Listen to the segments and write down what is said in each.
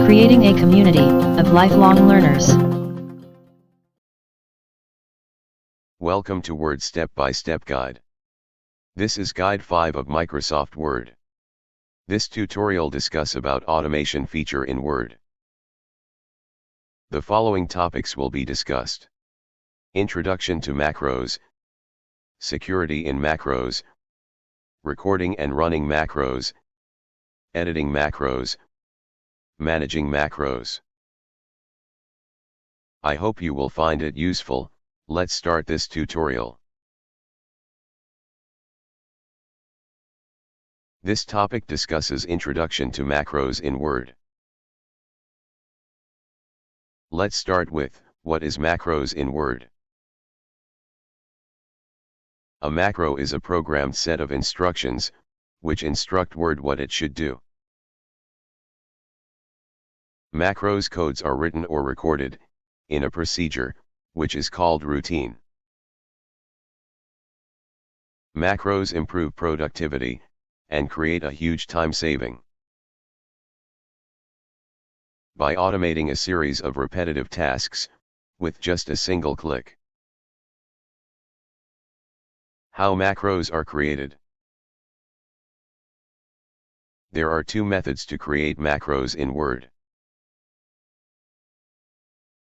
Creating a community of lifelong learners. Welcome to Word Step-by-Step Guide. This is Guide 5 of Microsoft Word. This tutorial discuss about automation feature in Word. The following topics will be discussed. Introduction to macros, security in macros, recording and running macros, editing macros, managing macros. I hope you will find it useful. Let's start this tutorial. This topic discusses introduction to macros in Word. Let's start with, what is macros in Word? A macro is a programmed set of instructions, which instruct Word what it should do. Macros codes are written or recorded, in a procedure, which is called routine. Macros improve productivity, and create a huge time saving. By automating a series of repetitive tasks, with just a single click. How macros are created. There are two methods to create macros in Word.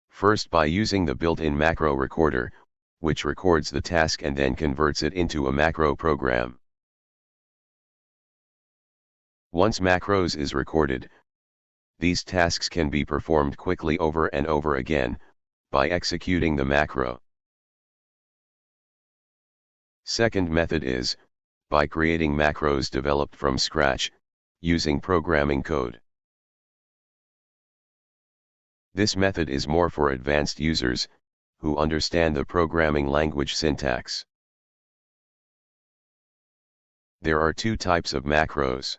First, by using the built-in macro recorder, which records the task and then converts it into a macro program. Once macros is recorded, these tasks can be performed quickly over and over again, by executing the macro. Second method is, by creating macros developed from scratch, using programming code. This method is more for advanced users, who understand the programming language syntax. There are two types of macros.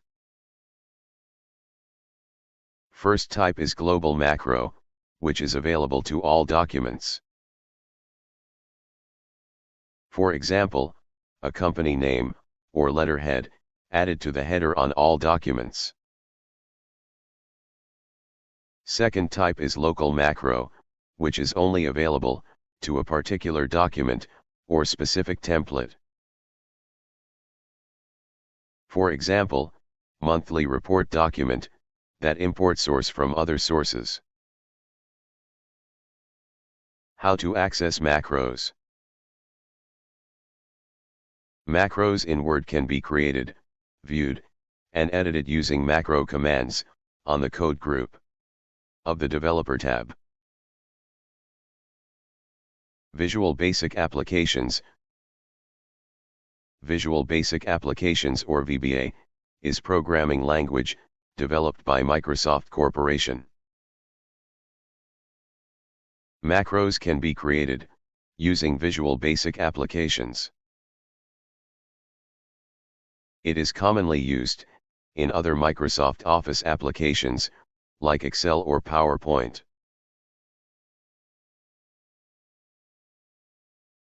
First type is global macro, which is available to all documents. For example, a company name, or letterhead, added to the header on all documents. Second type is local macro, which is only available to a particular document, or specific template. For example, monthly report document, that import source from other sources. How to access macros. Macros in Word can be created, viewed, and edited using macro commands, on the Code group of the Developer tab. Visual Basic Applications. Visual Basic Applications, or VBA, is programming language, developed by Microsoft Corporation. Macros can be created, using Visual Basic Applications. It is commonly used, in other Microsoft Office applications, like Excel or PowerPoint.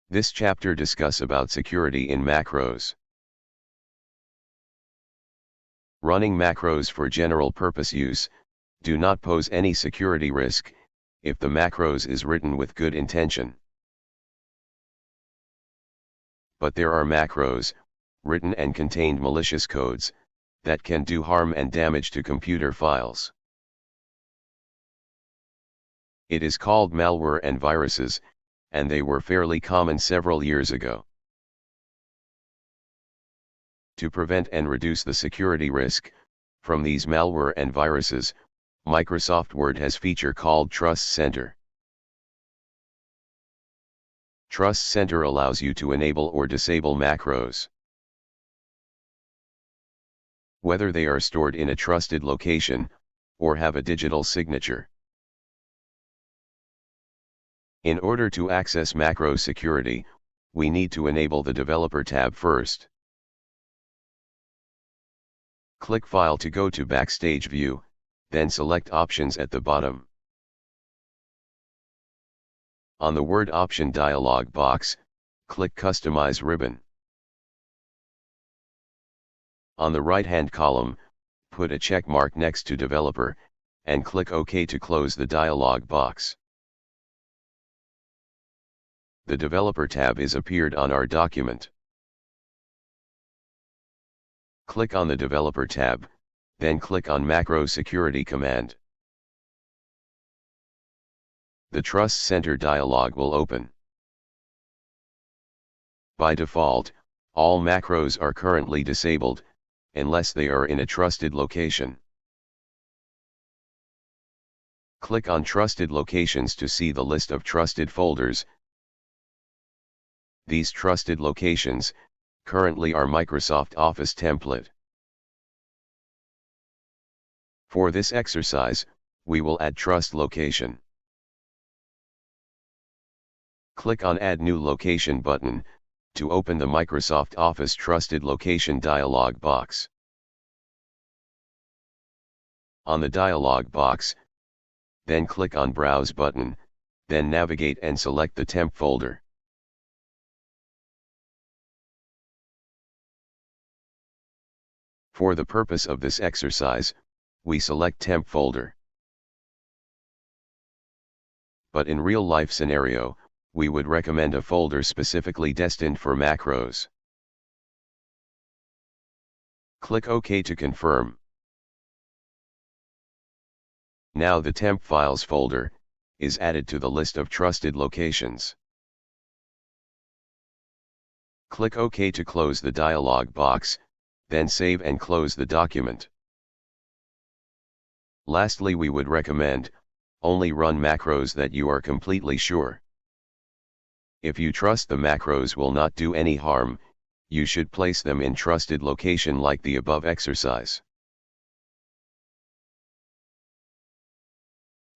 This chapter discuss about security in macros. Running macros for general purpose use, do not pose any security risk, if the macros is written with good intention. But there are macros, written and contained malicious codes, that can do harm and damage to computer files. It is called malware and viruses, and they were fairly common several years ago. To prevent and reduce the security risk from these malware and viruses, Microsoft Word has feature called Trust Center. Trust Center allows you to enable or disable macros, whether they are stored in a trusted location, or have a digital signature. In order to access macro security, we need to enable the Developer tab first. Click File to go to Backstage View, then select Options at the bottom. On the Word option dialog box, click Customize ribbon. On the right-hand column, put a check mark next to Developer, and click OK to close the dialog box. The Developer tab is appeared on our document. Click on the Developer tab, then click on Macro Security command. The Trust Center dialog will open. By default, all macros are currently disabled, unless they are in a trusted location. Click on Trusted Locations to see the list of trusted folders. These trusted locations currently are Microsoft Office template. For this exercise, we will add trust location. Click on Add New Location button to open the Microsoft Office Trusted Location dialog box. On the dialog box, then click on Browse button, then navigate and select the temp folder. For the purpose of this exercise, we select temp folder. But in real-life scenario, we would recommend a folder specifically destined for macros. Click OK to confirm. Now the temp files folder is added to the list of trusted locations. Click OK to close the dialog box, then save and close the document. Lastly, we would recommend only run macros that you are completely sure. If you trust the macros will not do any harm, you should place them in trusted location like the above exercise.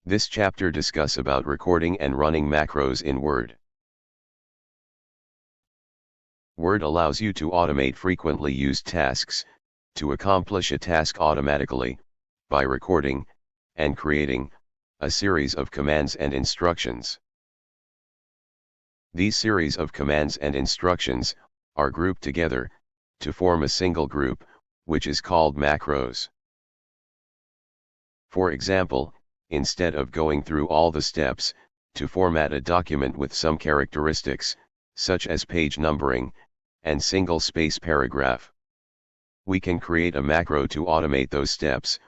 This chapter discuss about recording and running macros in Word. Word allows you to automate frequently used tasks, to accomplish a task automatically, by recording, and creating, a series of commands and instructions. These series of commands and instructions are grouped together to form a single group, which is called macros. For example, instead of going through all the steps to format a document with some characteristics, such as page numbering and single-space paragraph, we can create a macro to automate those steps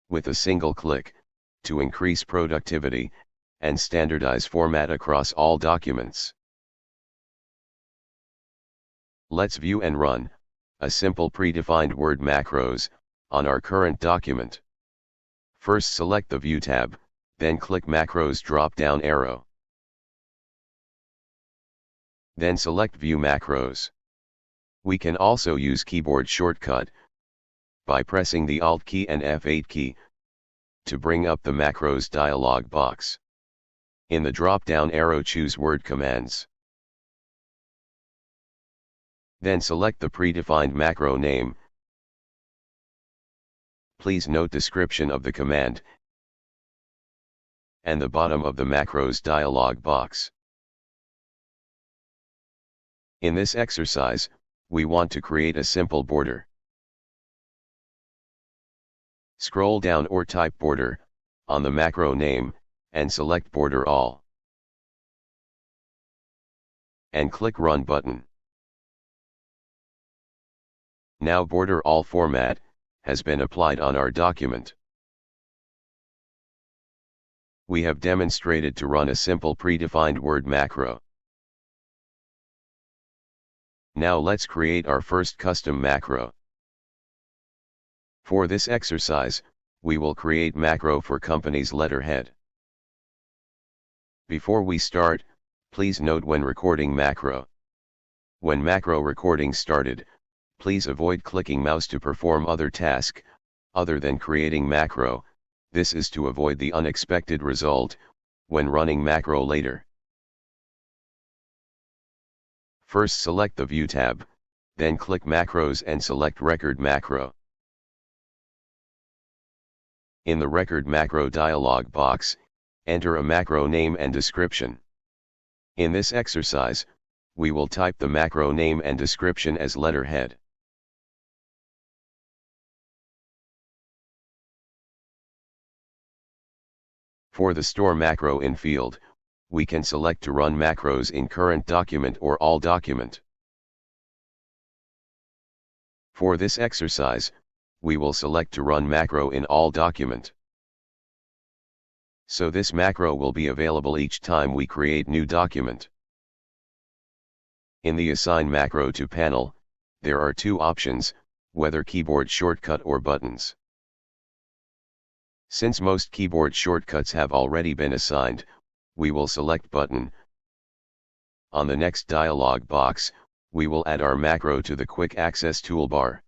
with a single click to increase productivity and standardize format across all documents. Let's view and run a simple predefined Word macros on our current document. First, select the View tab, then click Macros drop-down arrow. Then select View Macros. We can also use keyboard shortcut by pressing the Alt key and F8 key to bring up the Macros dialog box. In the drop-down arrow, choose Word Commands. Then select the predefined macro name. Please note description of the command and the bottom of the macros dialog box. In this exercise, we want to create a simple border. Scroll down or type border on the macro name and select Border All. And click Run button. Now Border All format has been applied on our document. We have demonstrated to run a simple predefined Word macro. Now let's create our first custom macro. For this exercise, we will create macro for company's letterhead. Before we start, please note when recording macro. When macro recording started, please avoid clicking mouse to perform other task, other than creating macro. This is to avoid the unexpected result when running macro later. First, select the View tab, then click Macros and select Record Macro. In the Record Macro dialog box, enter a macro name and description. In this exercise, we will type the macro name and description as letterhead. For the store macro in field, we can select to run macros in current document or all document. For this exercise, we will select to run macro in all document. So this macro will be available each time we create new document. In the Assign Macro to panel, there are two options, whether keyboard shortcut or buttons. Since most keyboard shortcuts have already been assigned, we will select button. On the next dialog box, we will add our macro to the quick access toolbar.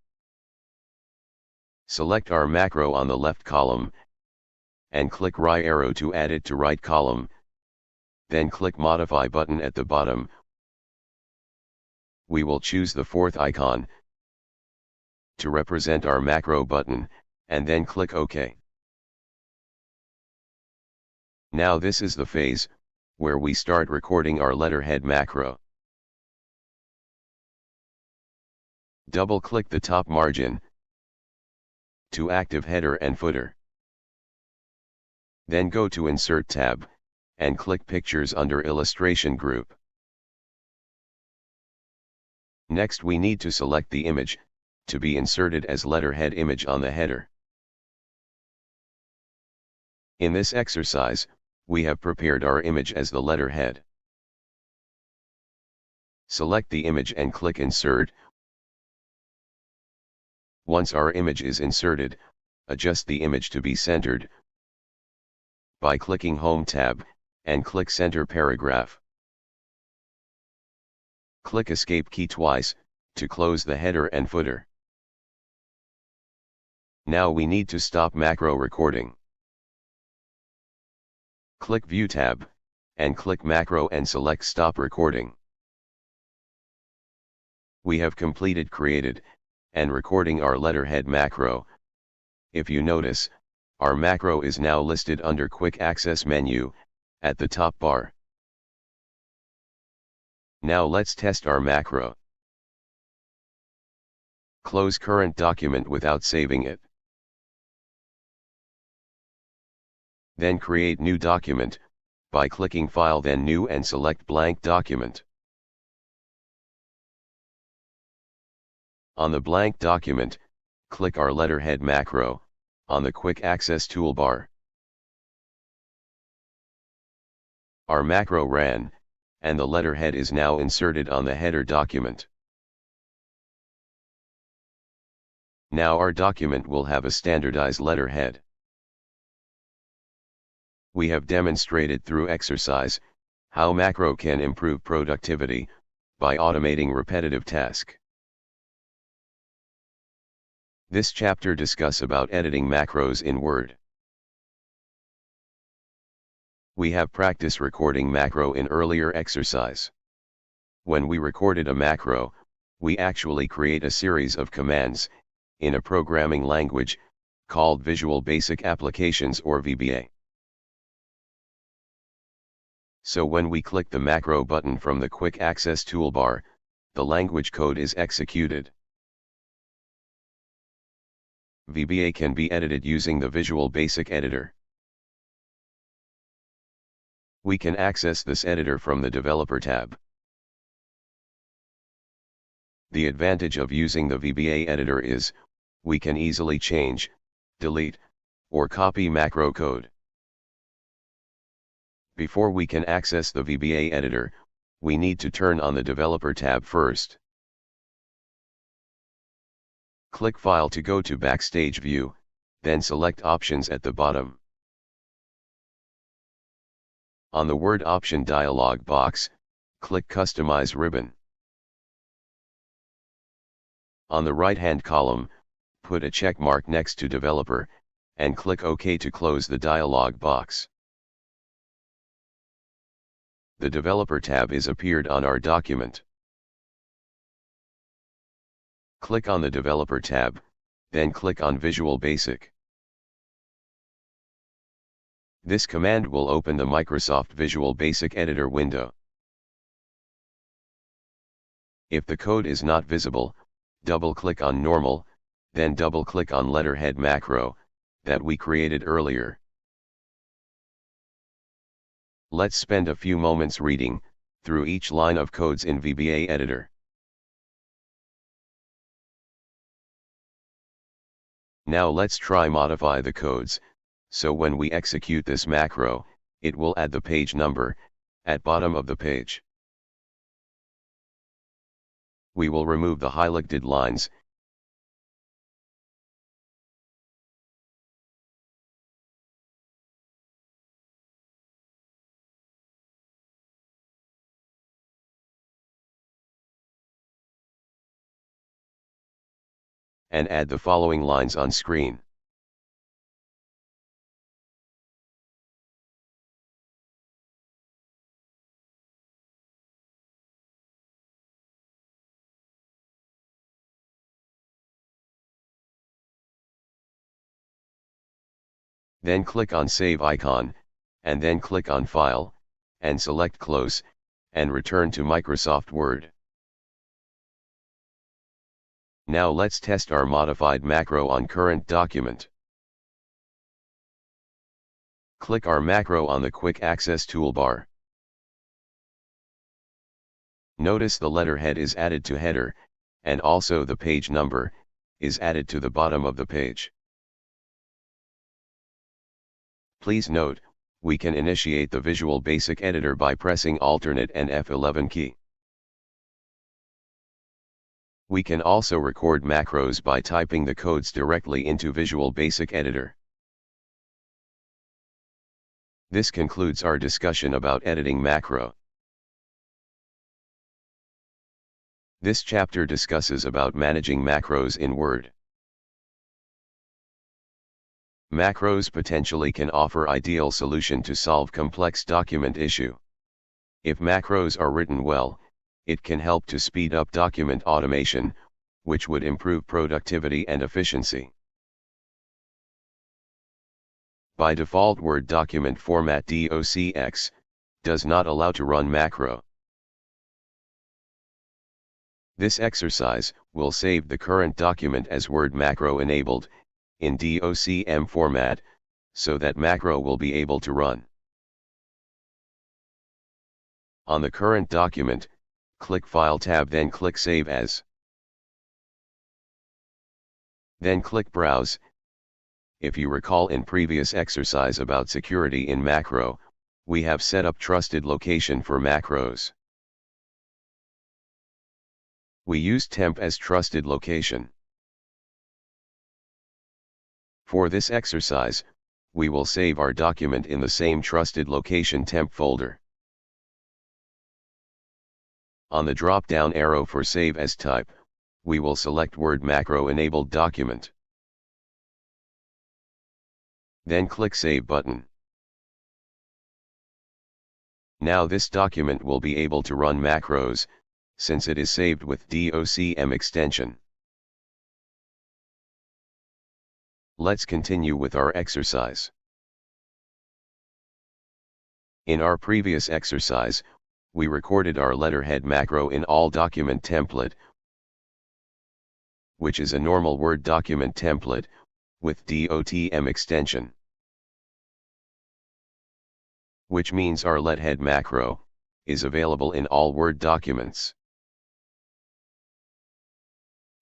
Select our macro on the left column, and click right arrow to add it to right column. Then click Modify button at the bottom. We will choose the fourth icon to represent our macro button, and then click OK. Now this is the phase where we start recording our letterhead macro. Double-click the top margin to active header and footer. Then go to Insert tab, and click Pictures under Illustration group. Next we need to select the image to be inserted as letterhead image on the header. In this exercise, we have prepared our image as the letterhead. Select the image and click Insert. Once our image is inserted, adjust the image to be centered by clicking Home tab, and click Center Paragraph. Click Escape key twice to close the header and footer. Now we need to stop macro recording. Click View tab, and click Macro and select Stop Recording. We have completed created and recording our letterhead macro. If you notice, our macro is now listed under Quick Access menu at the top bar. Now let's test our macro. Close current document without saving it. Then create new document by clicking File then New and select Blank Document. On the blank document, click our letterhead macro on the Quick Access toolbar. Our macro ran, and the letterhead is now inserted on the header document. Now our document will have a standardized letterhead. We have demonstrated through exercise how macro can improve productivity by automating repetitive tasks. This chapter discuss about editing macros in Word. We have practice recording macro in earlier exercise. When we recorded a macro, we actually create a series of commands in a programming language called Visual Basic Applications or VBA. So when we click the macro button from the Quick Access toolbar, the language code is executed. VBA can be edited using the Visual Basic Editor. We can access this editor from the Developer tab. The advantage of using the VBA editor is, we can easily change, delete, or copy macro code. Before we can access the VBA editor, we need to turn on the Developer tab first. Click File to go to Backstage View, then select Options at the bottom. On the Word option dialog box, click Customize ribbon. On the right-hand column, put a check mark next to Developer, and click OK to close the dialog box. The Developer tab is appeared on our document. Click on the Developer tab, then click on Visual Basic. This command will open the Microsoft Visual Basic Editor window. If the code is not visible, double-click on Normal, then double-click on Letterhead macro that we created earlier. Let's spend a few moments reading through each line of codes in VBA editor. Now let's try modify the codes, so when we execute this macro, it will add the page number at bottom of the page. We will remove the highlighted lines and add the following lines on screen. Then click on Save icon, and then click on File, and select Close, and return to Microsoft Word. Now let's test our modified macro on current document. Click our macro on the Quick Access toolbar. Notice the letterhead is added to header, and also the page number is added to the bottom of the page. Please note, we can initiate the Visual Basic Editor by pressing Alternate and F11 key. We can also record macros by typing the codes directly into Visual Basic Editor. This concludes our discussion about editing macro. This chapter discusses about managing macros in Word. Macros potentially can offer ideal solution to solve complex document issue. If macros are written well, it can help to speed up document automation, which would improve productivity and efficiency. By default, Word document format DOCX does not allow to run macro. This exercise will save the current document as Word macro enabled in DOCM format, so that macro will be able to run. On the current document, click File tab, then click Save As. Then click Browse. If you recall in previous exercise about security in macro, we have set up trusted location for macros. We use temp as trusted location. For this exercise, we will save our document in the same trusted location temp folder. On the drop-down arrow for Save As type, we will select Word macro enabled document. Then click Save button. Now this document will be able to run macros, since it is saved with DOCM extension. Let's continue with our exercise. In our previous exercise, we recorded our letterhead macro in all document template, which is a normal Word document template, with DOTM extension. Which means our letterhead macro is available in all Word documents.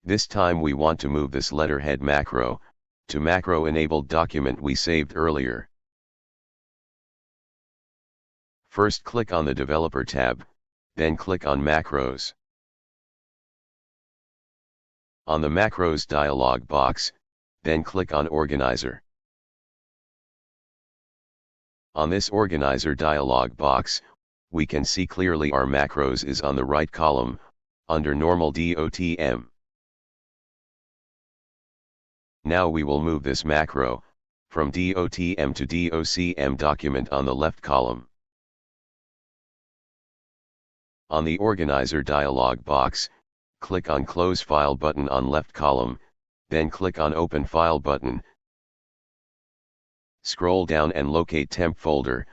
This time we want to move this letterhead macro to macro enabled document we saved earlier. First click on the Developer tab, then click on Macros. On the Macros dialog box, then click on Organizer. On this Organizer dialog box, we can see clearly our macros is on the right column, under Normal DOTM. Now we will move this macro from DOTM to DOCM document on the left column. On the Organizer dialog box, click on Close File button on left column, then click on Open File button. Scroll down and locate Temp folder.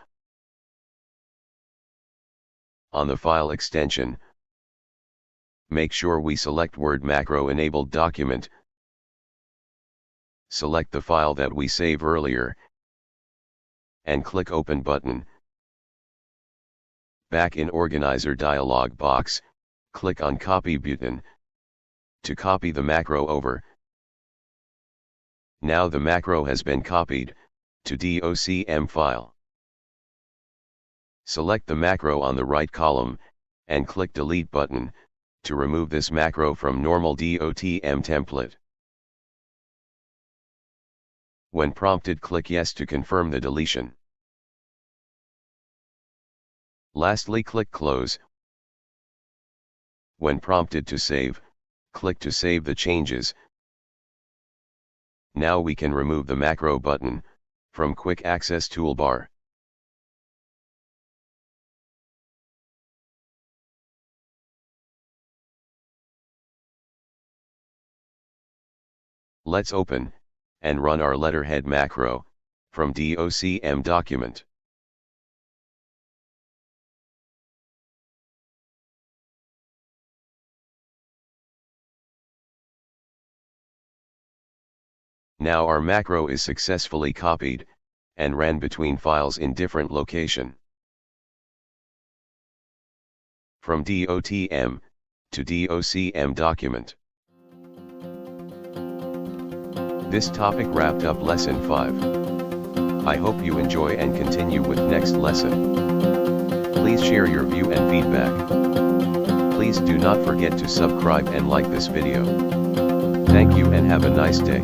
On the file extension, make sure we select Word macro enabled document. Select the file that we save earlier, and click Open button. Back in Organizer dialog box, click on Copy button to copy the macro over. Now the macro has been copied to docm file. Select the macro on the right column, and click Delete button, to remove this macro from normal DOTM template. When prompted, click Yes to confirm the deletion. Lastly, click Close. When prompted to save, click to save the changes. Now we can remove the macro button from Quick Access toolbar. Let's open and run our letterhead macro from docm document. Now our macro is successfully copied and ran between files in different location. From DOTM to docm document. This topic wrapped up lesson 5. I hope you enjoy and continue with next lesson. Please share your view and feedback. Please do not forget to subscribe and like this video. Thank you and have a nice day.